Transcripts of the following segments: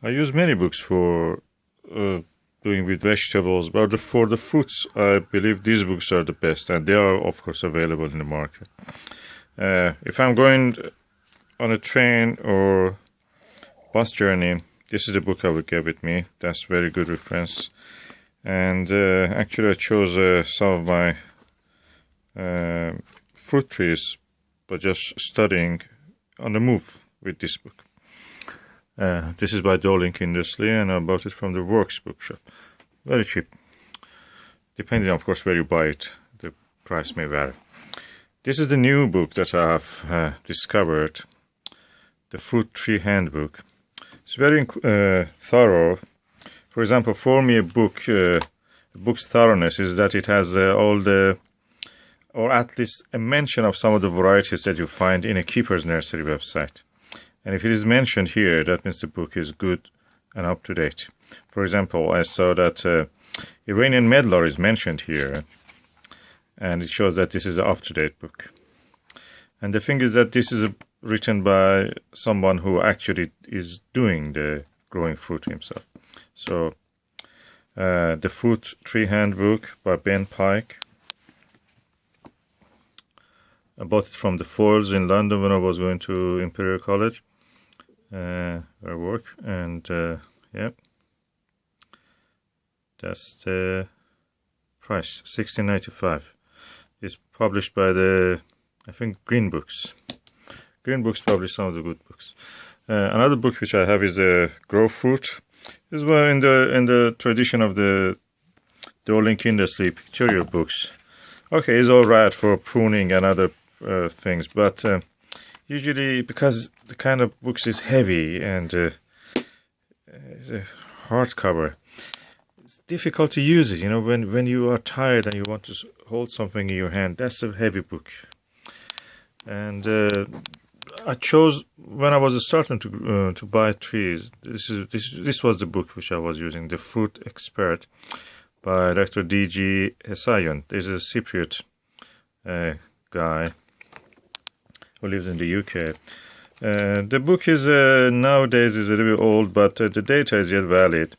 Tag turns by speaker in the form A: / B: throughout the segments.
A: I use many books for doing with vegetables, but for the fruits, I believe these books are the best, and they are, of course, available in the market. If I'm going on a train or bus journey, this is the book I would get with me. That's very good reference. And actually, I chose some of my fruit trees by just studying on the move with this book. This is by Dolink Industry, and I bought it from the Works bookshop. Very cheap. Depending, of course, where you buy it, the price may vary. This is the new book that I have discovered, the Fruit Tree Handbook. It's very thorough. For example, for me, a book's thoroughness is that it has all the, or at least a mention of some of the varieties that you find in a keeper's nursery website. And if it is mentioned here, that means the book is good and up to date. For example, I saw that Iranian medlar is mentioned here, and it shows that this is an up-to-date book. And the thing is that this is written by someone who actually is doing the growing fruit himself. So, the Fruit Tree Handbook by Ben Pike. I bought it from the Foyles in London when I was going to Imperial College, where I work, and yeah, that's the price, $16.95. It's published by I think Green Books. Green Books publish some of the good books. Another book which I have is Grow Fruit. This is well in the tradition of the Dolink Industry pictorial books. Okay, it's all right for pruning and other things, but usually because the kind of books is heavy and it's a hardcover, it's difficult to use it. You know, when you are tired and you want to hold something in your hand, that's a heavy book. And I chose, when I was starting to buy trees, this was the book which I was using, The Fruit Expert by Dr. D.G. Hesayan. There's a Cypriot guy who lives in the UK. The book is nowadays is a little bit old, but the data is yet valid.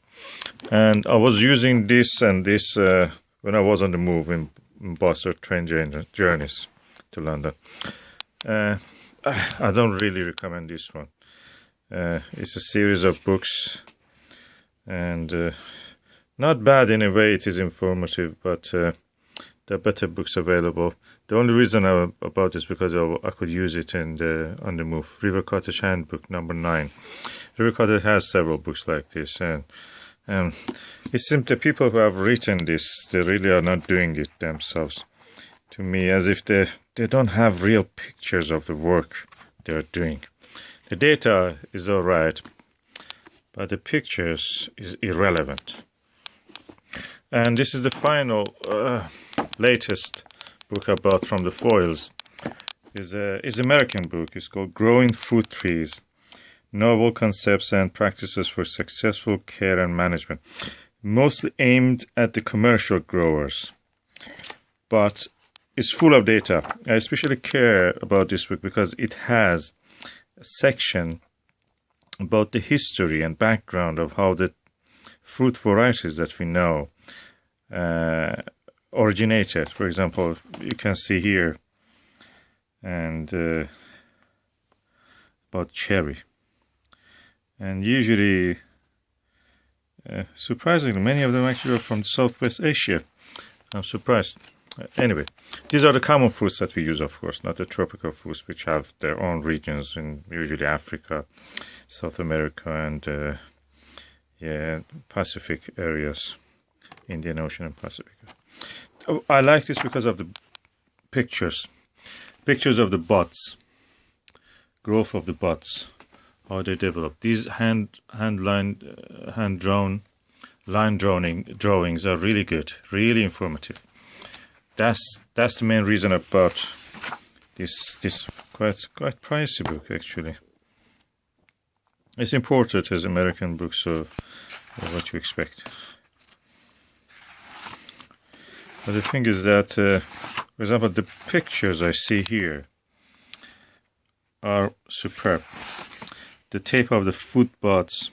A: And I was using this and this when I was on the move in bus or train journeys to London. I don't really recommend this one. It's a series of books, and not bad in a way. It is informative, but there are better books available. The only reason I about this because I could use it on the move. River Cottage Handbook number 9. River Cottage has several books like this, and it seems the people who have written this, they really are not doing it themselves. To me, as if they don't have real pictures of the work they're doing. The data is all right, but the pictures is irrelevant. And this is the final, latest book I bought from the Foyles. It's an American book. It's called Growing Fruit Trees, Novel Concepts and Practices for Successful Care and Management. Mostly aimed at the commercial growers, but it's full of data. I especially care about this book because it has a section about the history and background of how the fruit varieties that we know originated. For example, you can see here, and about cherry. And usually, surprisingly, many of them actually are from Southwest Asia. I'm surprised. Anyway, these are the common fruits that we use, of course, not the tropical fruits, which have their own regions in usually Africa, South America, and Pacific areas, Indian Ocean and Pacific. I like this because of the pictures of the buds, growth of the buds, how they develop. These hand-drawn line drawings are really good, really informative. That's the main reason I bought this quite pricey book actually. It's imported as American book, so what you expect. But the thing is that, for example, the pictures I see here are superb. The tape of the fruit buds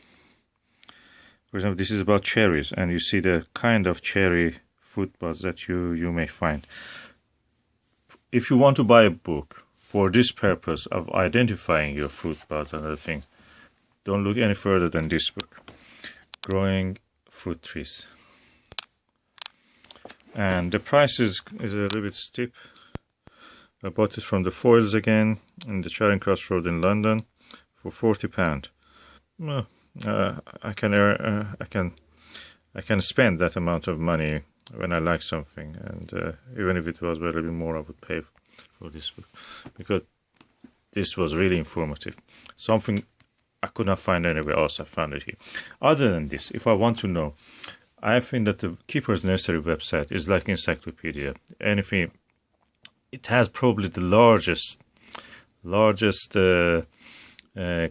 A: For example, this is about cherries, and you see the kind of cherry fruit buds that you may find. If you want to buy a book for this purpose of identifying your fruit buds and other things, don't look any further than this book, Growing Fruit Trees. And the price is a little bit steep. I bought it from the Foyles again in the Charing Cross Road in London for £40. Well, I can spend that amount of money when I like something, and even if it was a little bit more, I would pay for this book, because this was really informative. Something I could not find anywhere else, I found it here. Other than this, if I want to know, I think that the Keeper's Nursery website is like encyclopedia. Anything, it has probably the largest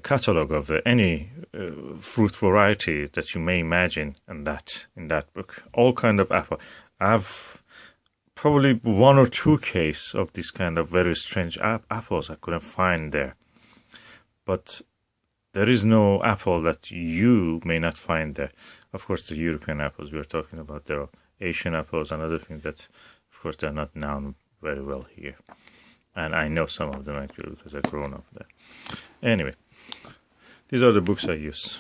A: catalog of any fruit variety that you may imagine in that book. All kind of apple. I've probably 1 or 2 cases of this kind of very strange apples I couldn't find there. But there is no apple that you may not find there. Of course, the European apples we are talking about, there are Asian apples and other things that, of course, they're not known very well here. And I know some of them actually because I've grown up there. Anyway, these are the books I use.